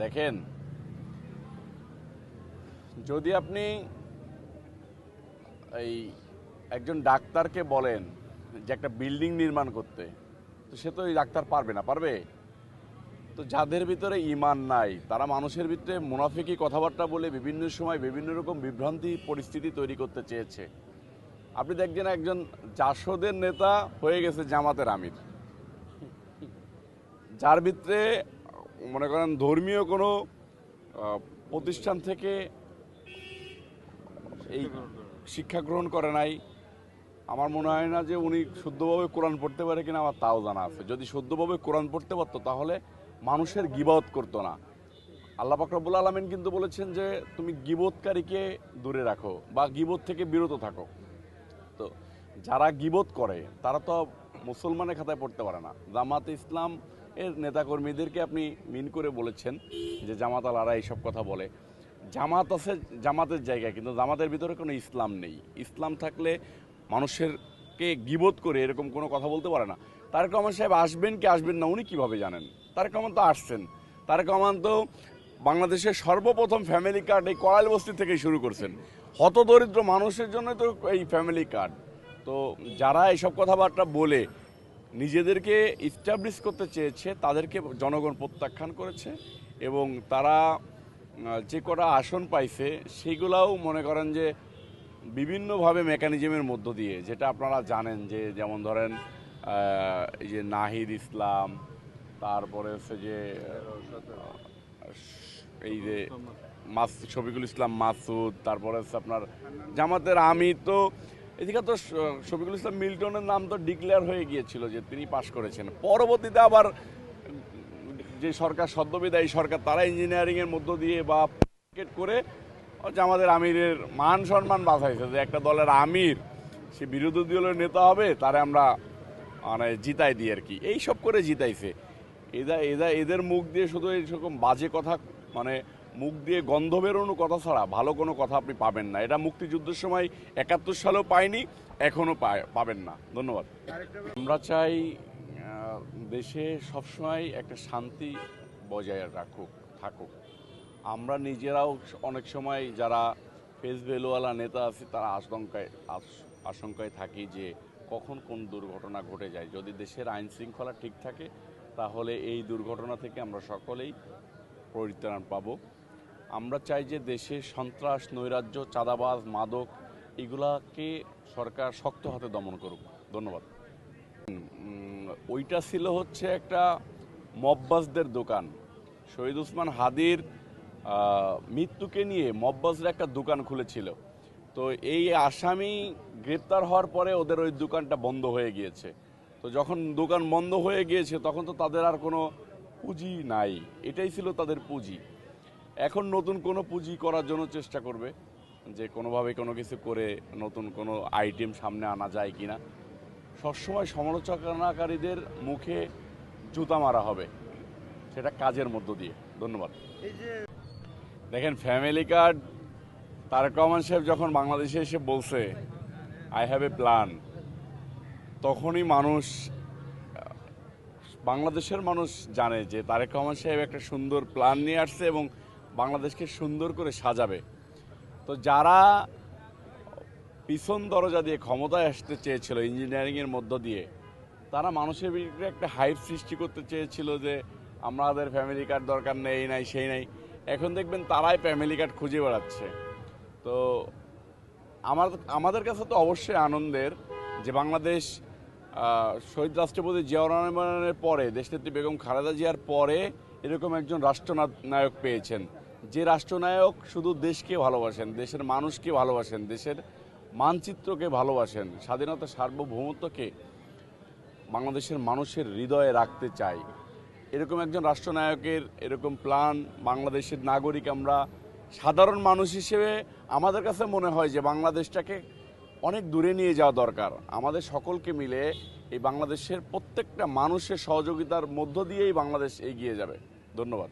দেখেন, যদি আপনি এই একজন ডাক্তারকে বলেন যে একটা বিল্ডিং নির্মাণ করতে, তো সে তো এই ডাক্তার পারবে না, পারবে? তো যাদের ভিতরে ঈমান নাই তারা মানুষের ভিতরে মুনাফিকি কথাবার্তা বলে বিভিন্ন সময় বিভিন্ন রকম বিভ্রান্তি পরিস্থিতি তৈরি করতে চেয়েছে। আপনি দেখছেন একজন জাসদের নেতা হয়ে গেছে জামাতের আমির, যার ভিতরে মনে করেন ধর্মীয় কোনো প্রতিষ্ঠান থেকে এই শিক্ষা গ্রহণ করে নাই। আমার মনে হয় না যে উনি শুদ্ধভাবে কোরআন পড়তে পারে কিনা, আমার তাও জানা আছে। যদি শুদ্ধভাবে কোরআন পড়তে পারতো তাহলে মানুষের গীবত করতো না। আল্লাহ পাক রব্বুল আলামিন কিন্তু বলেছেন যে তুমি গীবতকারীকে দূরে রাখো বা গীবত থেকে বিরত থাকো। তো যারা গীবত করে তারা তো মুসলমানের খাতায় পড়তে পারে না। জামাত ইসলাম এর নেতাকর্মীদেরকে আপনি মিন করে বলেছেন যে জামাত আলারা এইসব কথা বলে। জামাত আছে জামাতের জায়গায়, কিন্তু জামাতের ভিতরে কোনো ইসলাম নেই। ইসলাম থাকলে মানুষেরকে গীবত করে এরকম কোনো কথা বলতে পারে না। তারেক রহমান সাহেব আসবেন কি আসবেন না উনি কিভাবে জানেন? তারেক রহমান তো আসছেন। তারেক রহমান তো বাংলাদেশের সর্বপ্রথম ফ্যামিলি কার্ড এই করাইল বস্তি থেকেই শুরু করছেন। হতদরিদ্র মানুষের জন্য তো এই ফ্যামিলি কার্ড। তো যারা এইসব কথাবার্তা বলে নিজেদেরকে ইস্টাবলিশ করতে চেয়েছে তাদেরকে জনগণ প্রত্যাখ্যান করেছে, এবং তারা যে কটা আসন পাইছে সেগুলাও মনে করেন যে বিভিন্নভাবে মেকানিজমের মধ্য দিয়ে, যেটা আপনারা জানেন যে যেমন ধরেন এই যে নাহিদ ইসলাম, তারপরে হচ্ছে যে এই যে শফিকুল ইসলাম মাসুদ, তারপরে হচ্ছে আপনার জামাতের আমির। তো এদিকে তো শফিকুল ইসলাম মিল্টনের নাম তো ডিক্লেয়ার হয়ে গিয়েছিল যে তিনি পাশ করেছেন। পরবর্তীতে আবার যে সরকার সদ্যবিদায়ী সরকার তারা ইঞ্জিনিয়ারিংয়ের মধ্য দিয়ে বা করে জামাতের আমিরের মান সম্মান বাঁচাইছে যে একটা দলের আমির সে বিরোধী দলের নেতা হবে, তারে আমরা মানে জিতাই দিই আর কি। এইসব করে জিতাইছে। এদের মুখ দিয়ে শুধু এইরকম বাজে কথা, মানে মুখ দিয়ে গন্ধ বেরোনো কথা ছাড়া ভালো কোনো কথা আপনি পাবেন না। এটা মুক্তিযুদ্ধের সময় 71 সালেও পাইনি, এখনও পাবেন না। ধন্যবাদ। আমরা চাই দেশে সবসময় একটা শান্তি বজায় থাকুক। আমরা নিজেরাও অনেক সময় যারা ফেস ভ্যালুওয়ালা নেতা আছে তারা আশঙ্কায় থাকি যে কখন কোন দুর্ঘটনা ঘটে যায়। যদি দেশের আইন শৃঙ্খলা ঠিক থাকে তাহলে এই দুর্ঘটনা থেকে আমরা সকলেই পরিত্রাণ পাব। আমরা চাই যে দেশে সন্ত্রাস, নৈরাজ্য, চাঁদাবাজ, মাদক এগুলাকে সরকার শক্ত হাতে দমন করুক। ধন্যবাদ। ওইটা ছিল হচ্ছে একটা মববাজদের দোকান। শহীদ ওসমান হাদির মৃত্যুকে নিয়ে মববাজরা একটা দোকান খুলেছিল। তো এই আসামি গ্রেপ্তার হওয়ার পরে ওদের ওই দোকানটা বন্ধ হয়ে গিয়েছে। তো যখন দোকান বন্ধ হয়ে গিয়েছে তখন তো তাদের আর কোনো পুঁজি নাই, এটাই ছিল তাদের পুঁজি। এখন নতুন কোনো পুঁজি করার জন্য চেষ্টা করবে যে কোনোভাবে কোনো কিছু করে নতুন কোনো আইটেম সামনে আনা যায় কিনা। সবসময় সমালোচনাকারীদের মুখে জুতা মারা হবে, সেটা কাজের মধ্য দিয়ে। ধন্যবাদ। দেখেন, ফ্যামিলি কার্ড তারেক রহমান সাহেব যখন বাংলাদেশে এসে বলছে আই হ্যাভ এ প্ল্যান, তখনই বাংলাদেশের মানুষ জানে যে তারেক রহমান সাহেব একটা সুন্দর প্ল্যান নিয়ে আসছে এবং বাংলাদেশকে সুন্দর করে সাজাবে। তো যারা পিছন দরজা দিয়ে ক্ষমতায় আসতে চেয়েছিল ইঞ্জিনিয়ারিংয়ের মধ্য দিয়ে, তারা মানুষের ভিতরে একটা হাইপ সৃষ্টি করতে চেয়েছিল যে আমাদের ফ্যামিলি কার্ড দরকার নেই, এই নাই সেই নাই। এখন দেখবেন তারাই ফ্যামিলি কার্ড খুঁজে বেড়াচ্ছে। তো আমাদের কাছে তো অবশ্যই আনন্দের যে বাংলাদেশ শহীদ রাষ্ট্রপতি জিয়াউর রহমানের পরে, দেশনেত্রী বেগম খালেদা জিয়ার পরে এরকম একজন রাষ্ট্রনায়ক পেয়েছেন, যে রাষ্ট্রনায়ক শুধু দেশকে ভালোবাসেন, দেশের মানুষকে ভালোবাসেন, দেশের মানচিত্রকে ভালোবাসেন, স্বাধীনতা সার্বভৌমত্বকে বাংলাদেশের মানুষের হৃদয়ে রাখতে চাই। এরকম একজন রাষ্ট্রনায়কের এরকম প্ল্যান বাংলাদেশের নাগরিক আমরা সাধারণ মানুষ হিসেবে আমাদের কাছে মনে হয় যে বাংলাদেশটাকে অনেক দূরে নিয়ে যাওয়া দরকার। আমাদের সকলকে মিলে এই বাংলাদেশের প্রত্যেকটা মানুষের সহযোগিতার মধ্য দিয়েই বাংলাদেশ এগিয়ে যাবে। ধন্যবাদ।